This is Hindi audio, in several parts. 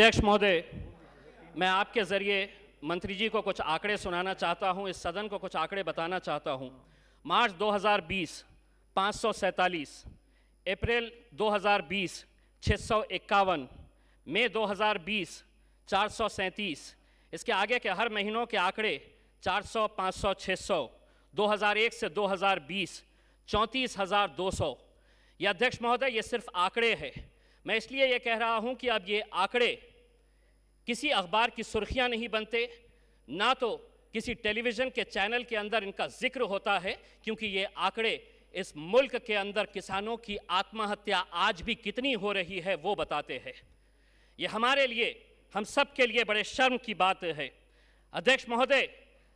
अध्यक्ष महोदय, मैं आपके ज़रिए मंत्री जी को कुछ आंकड़े सुनाना चाहता हूं, इस सदन को कुछ आंकड़े बताना चाहता हूं। मार्च 2020 547, अप्रैल 2020 651, मई 2020 437, इसके आगे के हर महीनों के आंकड़े 400, 500, 600, 2001 से 2020 34,200। ये अध्यक्ष महोदय, ये सिर्फ आंकड़े हैं। मैं इसलिए ये कह रहा हूं कि अब ये आंकड़े किसी अखबार की सुर्खियां नहीं बनते, ना तो किसी टेलीविज़न के चैनल के अंदर इनका जिक्र होता है, क्योंकि ये आंकड़े इस मुल्क के अंदर किसानों की आत्महत्या आज भी कितनी हो रही है वो बताते हैं। ये हमारे लिए, हम सब के लिए बड़े शर्म की बात है। अध्यक्ष महोदय,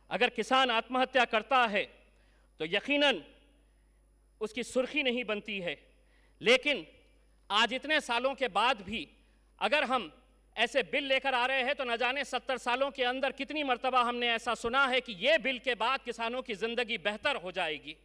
अगर किसान आत्महत्या करता है तो यकीनन उसकी सुर्खी नहीं बनती है, लेकिन आज इतने सालों के बाद भी अगर हम ऐसे बिल लेकर आ रहे हैं तो न जाने 70 सालों के अंदर कितनी मर्तबा हमने ऐसा सुना है कि ये बिल के बाद किसानों की ज़िंदगी बेहतर हो जाएगी,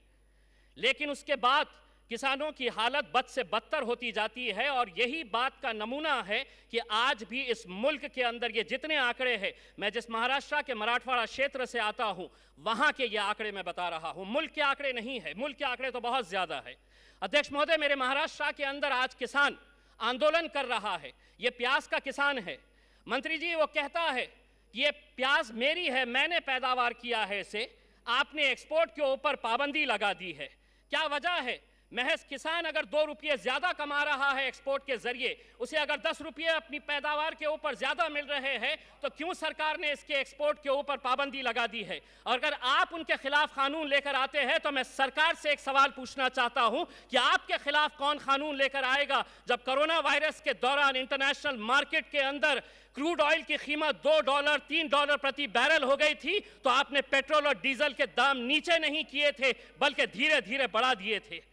लेकिन उसके बाद किसानों की हालत बद से बदतर होती जाती है। और यही बात का नमूना है कि आज भी इस मुल्क के अंदर ये जितने आंकड़े हैं, मैं जिस महाराष्ट्र के मराठवाड़ा क्षेत्र से आता हूँ वहाँ के ये आंकड़े मैं बता रहा हूँ, मुल्क के आंकड़े नहीं है। मुल्क के आंकड़े तो बहुत ज़्यादा है। अध्यक्ष महोदय, मेरे महाराष्ट्र के अंदर आज किसान आंदोलन कर रहा है। ये प्याज का किसान है। मंत्री जी, वो कहता है ये प्याज मेरी है, मैंने पैदावार किया है इसे, आपने एक्सपोर्ट के ऊपर पाबंदी लगा दी है। क्या वजह है? महज किसान अगर 2 रुपये ज़्यादा कमा रहा है एक्सपोर्ट के ज़रिए, उसे अगर 10 रुपये अपनी पैदावार के ऊपर ज़्यादा मिल रहे हैं, तो क्यों सरकार ने इसके एक्सपोर्ट के ऊपर पाबंदी लगा दी है? और अगर आप उनके खिलाफ कानून लेकर आते हैं तो मैं सरकार से एक सवाल पूछना चाहता हूं कि आपके खिलाफ कौन कानून लेकर आएगा जब कोरोना वायरस के दौरान इंटरनेशनल मार्केट के अंदर क्रूड ऑयल की कीमत $2, $3 प्रति बैरल हो गई थी, तो आपने पेट्रोल और डीजल के दाम नीचे नहीं किए थे बल्कि धीरे धीरे बढ़ा दिए थे।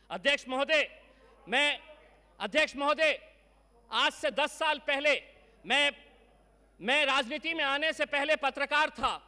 अध्यक्ष महोदय, आज से 10 साल पहले मैं राजनीति में आने से पहले पत्रकार था।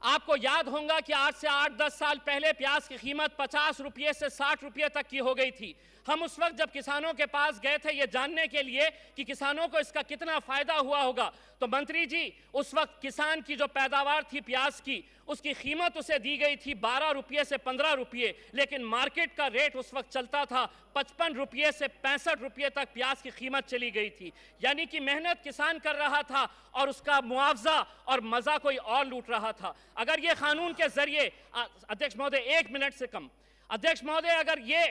आपको याद होगा कि आज से 8-10 साल पहले प्याज की कीमत 50 रुपये से 60 रुपये तक की हो गई थी। हम उस वक्त जब किसानों के पास गए थे ये जानने के लिए कि किसानों को इसका कितना फायदा हुआ होगा, तो मंत्री जी, उस वक्त किसान की जो पैदावार थी प्याज की, उसकी कीमत उसे दी गई थी 12 रुपये से 15 रुपये, लेकिन मार्केट का रेट उस वक्त चलता था 55 रुपये से 65 रुपये तक प्याज की कीमत चली गई थी। यानी कि मेहनत किसान कर रहा था और उसका मुआवजा और मज़ा कोई और लूट रहा था। अगर ये कानून के जरिए, अध्यक्ष महोदय 1 मिनट से कम, अध्यक्ष महोदय, अगर ये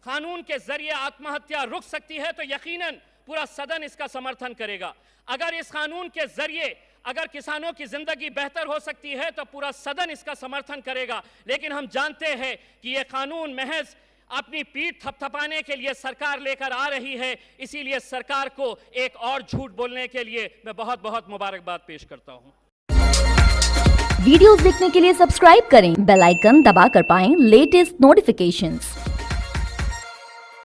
कानून के जरिए आत्महत्या रुक सकती है तो यकीनन पूरा सदन इसका समर्थन करेगा। अगर इस कानून के जरिए अगर किसानों की जिंदगी बेहतर हो सकती है तो पूरा सदन इसका समर्थन करेगा। लेकिन हम जानते हैं कि यह कानून महज अपनी पीठ थपथपाने के लिए सरकार लेकर आ रही है, इसीलिए सरकार को एक और झूठ बोलने के लिए मैं बहुत बहुत मुबारकबाद पेश करता हूं। वीडियोस देखने के लिए सब्सक्राइब करें, बेल आइकन दबाकर पाएं लेटेस्ट नोटिफिकेशंस।